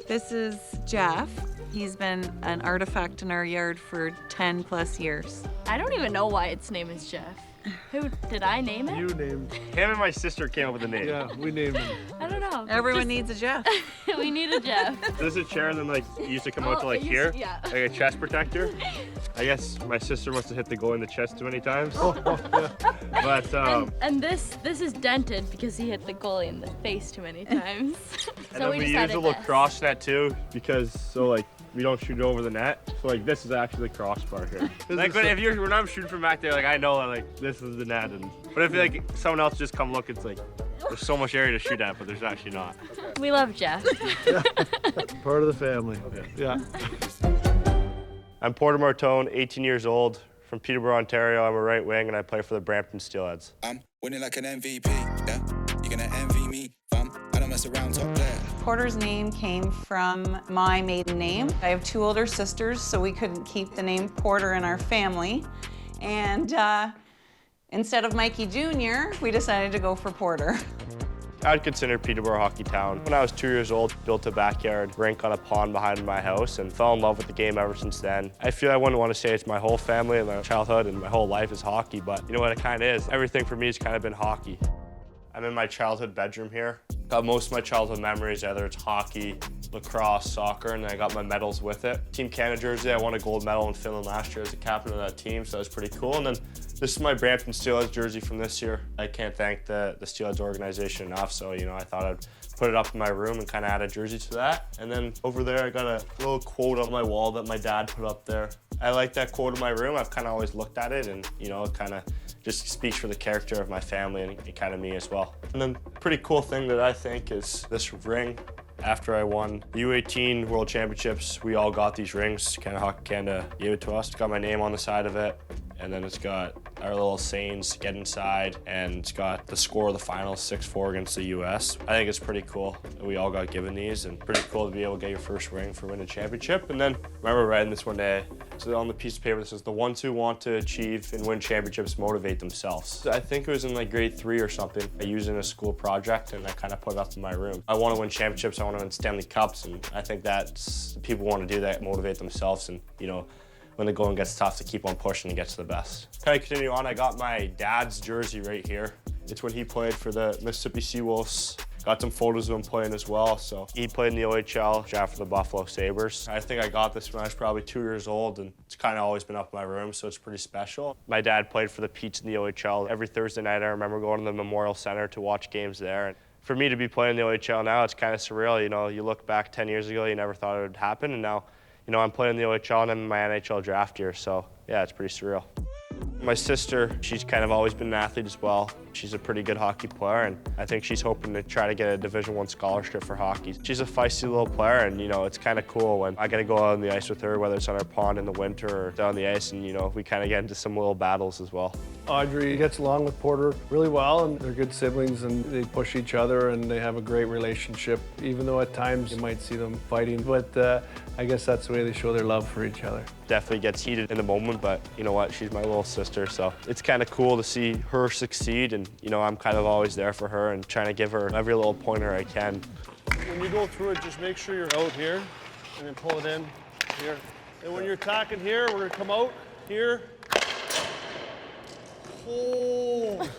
This is Jeff. He's been an artifact in our yard for 10 plus years. I don't even know why its name is Jeff. Who, did I name it? You named. Him and my sister came up with the name. Yeah, we named him. I don't know. Everyone needs a Jeff. We need a Jeff. This is a chair and then like it used to come out to like it here, used- yeah. like a chest protector. I guess my sister must have hit the goal in the chest too many times. But And this is dented because he hit the goalie in the face too many times. and then we use a lacrosse net too because so like we don't shoot it over the net. So like this is actually the crossbar here. Like when I'm shooting from back there, like I know that like this is the net. But if like someone else just come look, it's like there's so much area to shoot at, but there's actually not. We love Jeff. Part of the family. Yeah. I'm Porter Martone, 18 years old, from Peterborough, Ontario. I'm a right wing and I play for the Brampton Steelheads. I'm winning like an MVP, yeah? You're gonna envy me, fam. I don't mess around, top player. Porter's name came from my maiden name. I have 2 older sisters, so we couldn't keep the name Porter in our family. And instead of Mikey Jr., we decided to go for Porter. I'd consider Peterborough hockey town. When I was 2 years old, built a backyard rink on a pond behind my house and fell in love with the game ever since then. I feel I wouldn't want to say it's my whole family and my childhood and my whole life is hockey, but you know what it kind of is? Everything for me has kind of been hockey. I'm in my childhood bedroom here. Got most of my childhood memories, either it's hockey, lacrosse, soccer, and then I got my medals with it. Team Canada jersey, I won a gold medal in Finland last year as the captain of that team, so that was pretty cool. And then this is my Brampton Steelheads jersey from this year. I can't thank the Steelheads organization enough, so you know I thought I'd put it up in my room and kind of add a jersey to that. And then over there I got a little quote on my wall that my dad put up there. I like that quote in my room. I've kind of always looked at it and you know it kind of just speaks for the character of my family and kind of me as well. And then pretty cool thing that I think is this ring. After I won the U18 World Championships, we all got these rings. Canada Hockey Canada gave it to us. It's got my name on the side of it, and then it's got our little sayings, get inside, and it's got the score of the finals, 6-4 against the US. I think it's pretty cool that we all got given these, and pretty cool to be able to get your first ring for winning a championship. And then I remember writing this one day, so on the piece of paper, this says, the ones who want to achieve and win championships motivate themselves. I think it was in like grade 3 or something. I used it in a school project, and I kind of put it up in my room. I want to win championships, I want to win Stanley Cups, and I think that's, people want to do that, motivate themselves, and you know, when the going gets tough to keep on pushing and get to the best. Kind of continue on, I got my dad's jersey right here. It's when he played for the Mississippi Seawolves. Got some photos of him playing as well. So he played in the OHL, drafted for the Buffalo Sabres. I think I got this when I was probably 2 years old, and it's kind of always been up in my room, so it's pretty special. My dad played for the Petes in the OHL. Every Thursday night I remember going to the Memorial Center to watch games there. And for me to be playing in the OHL now, it's kind of surreal. You know, you look back 10 years ago, you never thought it would happen, and now you know, I'm playing in the OHL and I'm in my NHL draft year, so yeah, it's pretty surreal. My sister, she's kind of always been an athlete as well. She's a pretty good hockey player, and I think she's hoping to try to get a Division I scholarship for hockey. She's a feisty little player, and you know, it's kind of cool when I get to go out on the ice with her, whether it's on our pond in the winter or down the ice, and you know, we kind of get into some little battles as well. Audrey gets along with Porter really well, and they're good siblings, and they push each other, and they have a great relationship, even though at times you might see them fighting. But I guess that's the way they show their love for each other. Definitely gets heated in the moment, but you know what? She's my little sister, so it's kind of cool to see her succeed, and you know, I'm kind of always there for her and trying to give her every little pointer I can. When you go through it, just make sure you're out here, and then pull it in here. And when you're attacking here, we're gonna come out here. Oh!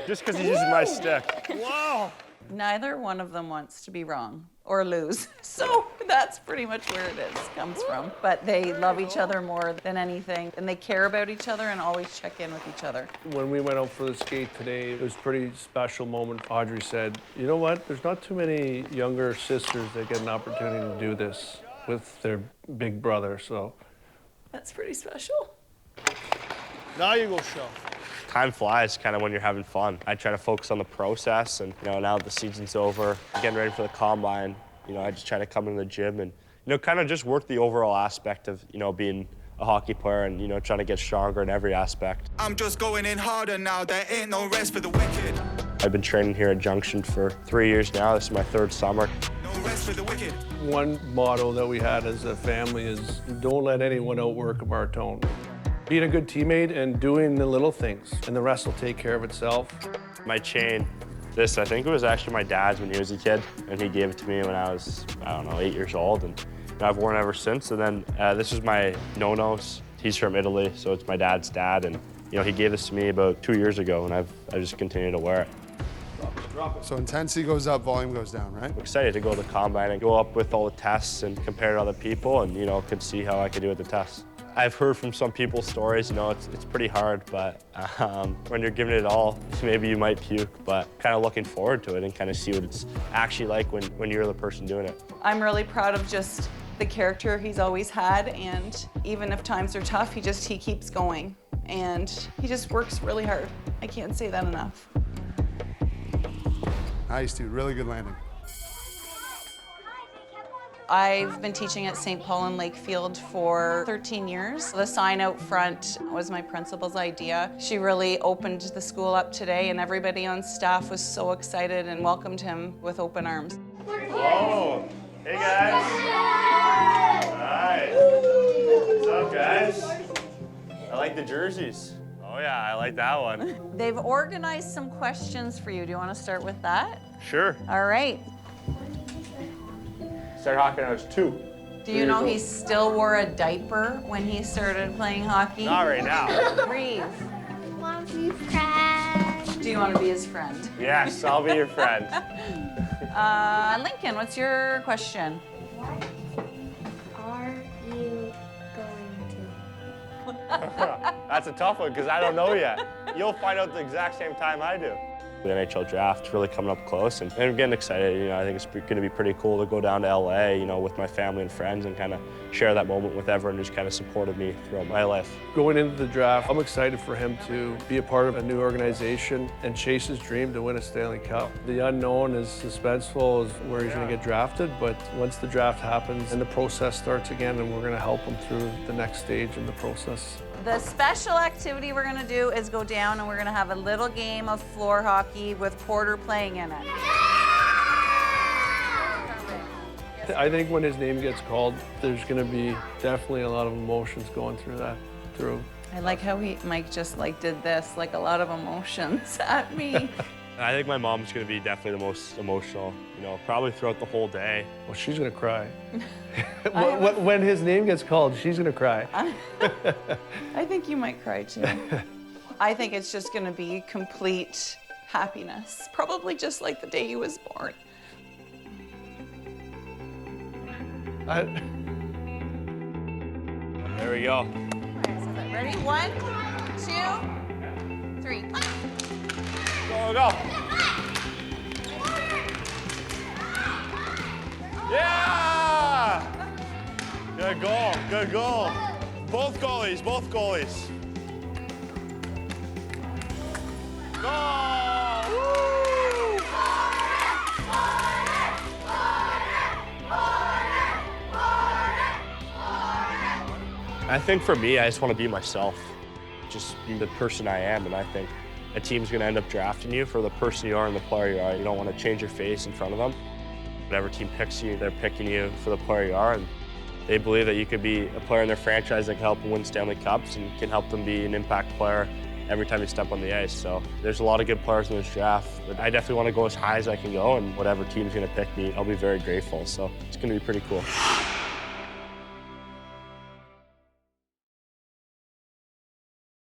Just because he's using my stick. Wow! Neither one of them wants to be wrong or lose. So that's pretty much where it comes from. But they love each other more than anything, and they care about each other and always check in with each other. When we went out for the skate today, it was a pretty special moment. Audrey said, you know what, there's not too many younger sisters that get an opportunity to do this with their big brother, so. That's pretty special. Now you go show. Time flies kind of when you're having fun. I try to focus on the process, and you know, now that the season's over, getting ready for the combine, you know, I just try to come into the gym and, you know, kind of just work the overall aspect of, you know, being a hockey player and, you know, trying to get stronger in every aspect. I'm just going in harder now, there ain't no rest for the wicked. I've been training here at Junction for 3 years now. This is my 3rd summer. No rest for the wicked. One motto that we had as a family is don't let anyone outwork a Martone. Being a good teammate and doing the little things, and the rest will take care of itself. My chain This, I think it was actually my dad's when he was a kid, and he gave it to me when I was, I don't know, 8 years old, and I've worn it ever since. And then this is my no-nos. He's from Italy, so it's my dad's dad, and he gave this to me about 2 years ago, and I've just continued to wear it. Drop it. So intensity goes up, volume goes down, right? I'm excited to go to the combine and go up with all the tests and compare to other people, and could see how I could do at the tests. I've heard from some people's stories, it's pretty hard, but when you're giving it all, maybe you might puke, but kind of looking forward to it and kind of see what it's actually like when you're the person doing it. I'm really proud of just the character he's always had, and even if times are tough, he keeps going, and he just works really hard. I can't say that enough. Nice, dude. Really good landing. I've been teaching at St. Paul and Lakefield for 13 years. The sign out front was my principal's idea. She really opened the school up today, and everybody on staff was so excited and welcomed him with open arms. Oh, hey guys. Hi. What's up, guys? I like the jerseys. Oh yeah, I like that one. They've organized some questions for you. Do you want to start with that? Sure. All right. Started hockey when I was 2. Do you know he still wore a diaper when he started playing hockey? Not right now. Breathe. Want to be friends. Do you want to be his friend? Yes, I'll be your friend. Lincoln, what's your question? What are you going to? That's a tough one because I don't know yet. You'll find out the exact same time I do. The NHL draft's really coming up close, and I'm getting excited. I think it's going to be pretty cool to go down to LA, with my family and friends, and kind of share that moment with everyone who's kind of supported me throughout my life. Going into the draft, I'm excited for him to be a part of a new organization and chase his dream to win a Stanley Cup. The unknown is suspenseful as where he's going to get drafted, but once the draft happens and the process starts again, and we're going to help him through the next stage in the process. The special activity we're gonna do is go down and we're gonna have a little game of floor hockey with Porter playing in it. I think when his name gets called, there's going to be definitely a lot of emotions going through. I like how Mike just did this, a lot of emotions at me. I think my mom's going to be definitely the most emotional, probably throughout the whole day. Well, she's going to cry. When his name gets called, she's going to cry. I think you might cry too. I think it's just gonna be complete happiness, probably just like the day he was born. There we go. Ready? 1, 2, 3. Go, go. Yeah! Good goal, good goal. Both goalies, both goalies. Goal! Woo! I think for me, I just want to be myself. Just be the person I am, and I think a team's going to end up drafting you for the person you are and the player you are. You don't want to change your face in front of them. Whatever team picks you, they're picking you for the player you are, and they believe that you could be a player in their franchise that can help them win Stanley Cups and can help them be an impact player every time you step on the ice. So there's a lot of good players in this draft, but I definitely want to go as high as I can go, and whatever team's going to pick me, I'll be very grateful. So it's going to be pretty cool.